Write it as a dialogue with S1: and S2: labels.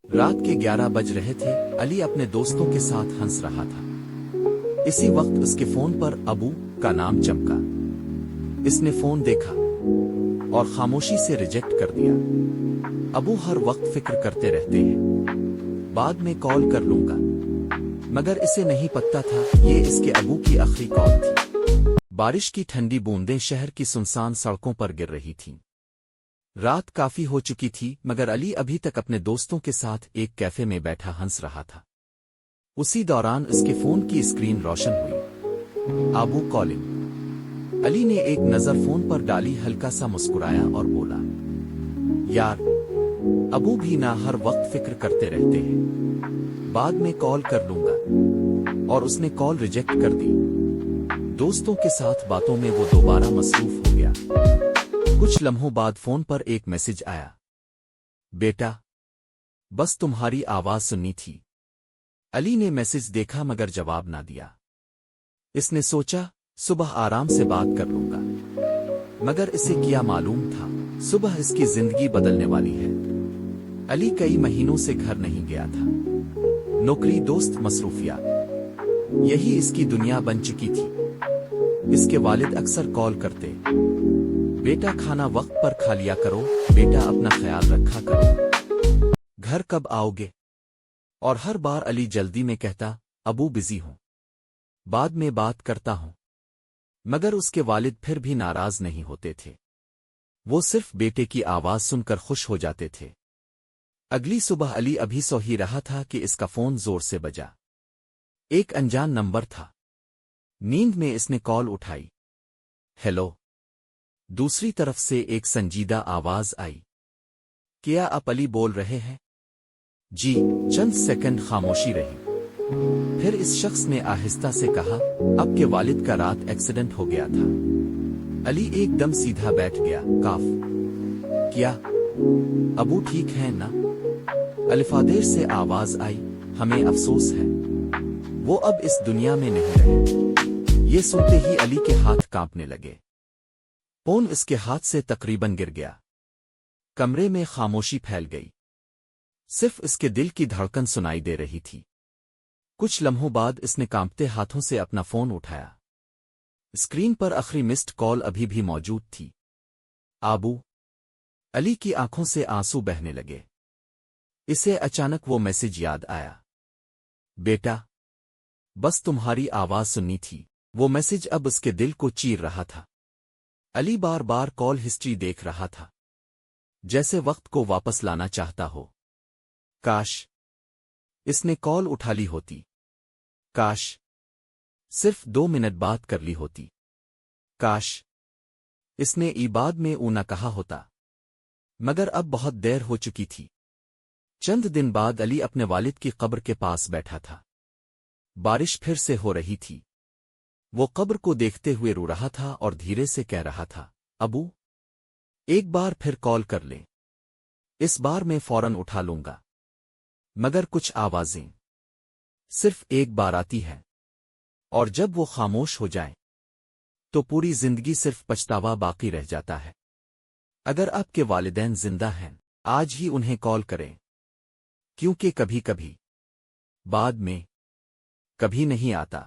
S1: رات کے 11 بج رہے تھے۔ علی اپنے دوستوں کے ساتھ ہنس رہا تھا۔ اسی وقت اس کے فون پر ابو کا نام چمکا۔ اس نے فون دیکھا اور خاموشی سے ریجیکٹ کر دیا۔ ابو ہر وقت فکر کرتے رہتے ہیں، بعد میں کال کر لوں گا، مگر اسے نہیں پتا تھا یہ اس کے ابو کی آخری کال تھی۔ بارش کی ٹھنڈی بوندیں شہر کی سنسان سڑکوں پر گر رہی تھیں۔ رات کافی ہو چکی تھی مگر علی ابھی تک اپنے دوستوں کے ساتھ ایک کیفے میں بیٹھا ہنس رہا تھا۔ اسی دوران اس کے فون کی اسکرین روشن ہوئی۔ ابو کالنگ۔ علی نے ایک نظر فون پر ڈالی، ہلکا سا مسکرایا اور بولا، یار ابو بھی نہ ہر وقت فکر کرتے رہتے ہیں، بعد میں کال کر لوں گا، اور اس نے کال ریجیکٹ کر دی۔ دوستوں کے ساتھ باتوں میں وہ دوبارہ مصروف ہو گیا۔ کچھ لمحوں بعد فون پر ایک میسج آیا، بیٹا بس تمہاری آواز سننی تھی۔ علی نے میسج دیکھا مگر جواب نہ دیا۔ اس نے سوچا صبح آرام سے بات کر لوں گا، مگر اسے کیا معلوم تھا صبح اس کی زندگی بدلنے والی ہے۔ علی کئی مہینوں سے گھر نہیں گیا تھا۔ نوکری، دوست، مصروفیات، یہی اس کی دنیا بن چکی تھی۔ اس کے والد اکثر کال کرتے، بیٹا کھانا وقت پر کھا لیا کرو، بیٹا اپنا خیال رکھا کرو، گھر کب آؤ گے؟ اور ہر بار علی جلدی میں کہتا، ابو بزی ہوں، بعد میں بات کرتا ہوں، مگر اس کے والد پھر بھی ناراض نہیں ہوتے تھے۔ وہ صرف بیٹے کی آواز سن کر خوش ہو جاتے تھے۔ اگلی صبح علی ابھی سو ہی رہا تھا کہ اس کا فون زور سے بجا۔ ایک انجان نمبر تھا۔ نیند میں اس نے کال اٹھائی۔ ہیلو۔ دوسری طرف سے ایک سنجیدہ آواز آئی، کیا آپ علی بول رہے ہیں؟ جی۔ چند سیکنڈ خاموشی رہی، پھر اس شخص نے آہستہ سے کہا، آپ کے والد کا رات ایکسیڈنٹ ہو گیا تھا۔ علی ایک دم سیدھا بیٹھ گیا۔ کاف کیا ابو ٹھیک ہے نا؟ الفادیر سے آواز آئی، ہمیں افسوس ہے وہ اب اس دنیا میں نہیں رہے۔ یہ سنتے ہی علی کے ہاتھ کانپنے لگے۔ فون اس کے ہاتھ سے تقریباً گر گیا۔ کمرے میں خاموشی پھیل گئی، صرف اس کے دل کی دھڑکن سنائی دے رہی تھی۔ کچھ لمحوں بعد اس نے کانپتے ہاتھوں سے اپنا فون اٹھایا۔ اسکرین پر آخری مسڈ کال ابھی بھی موجود تھی، ابو۔ علی کی آنکھوں سے آنسو بہنے لگے۔ اسے اچانک وہ میسج یاد آیا، بیٹا بس تمہاری آواز سننی تھی۔ وہ میسج اب اس کے دل کو چیر رہا تھا۔ علی بار بار کال ہسٹری دیکھ رہا تھا، جیسے وقت کو واپس لانا چاہتا ہو۔ کاش اس نے کال اٹھا لی ہوتی، کاش صرف 2 منٹ بات کر لی ہوتی، کاش اس نے بعد میں نہ کہا ہوتا، مگر اب بہت دیر ہو چکی تھی۔ چند دن بعد علی اپنے والد کی قبر کے پاس بیٹھا تھا۔ بارش پھر سے ہو رہی تھی۔ وہ قبر کو دیکھتے ہوئے رو رہا تھا اور دھیرے سے کہہ رہا تھا، ابو ایک بار پھر کال کر لیں، اس بار میں فوراً اٹھا لوں گا، مگر کچھ آوازیں صرف ایک بار آتی ہے، اور جب وہ خاموش ہو جائے تو پوری زندگی صرف پچھتاوا باقی رہ جاتا ہے۔ اگر آپ کے والدین زندہ ہیں، آج ہی انہیں کال کریں، کیونکہ کبھی کبھی بعد میں کبھی نہیں آتا۔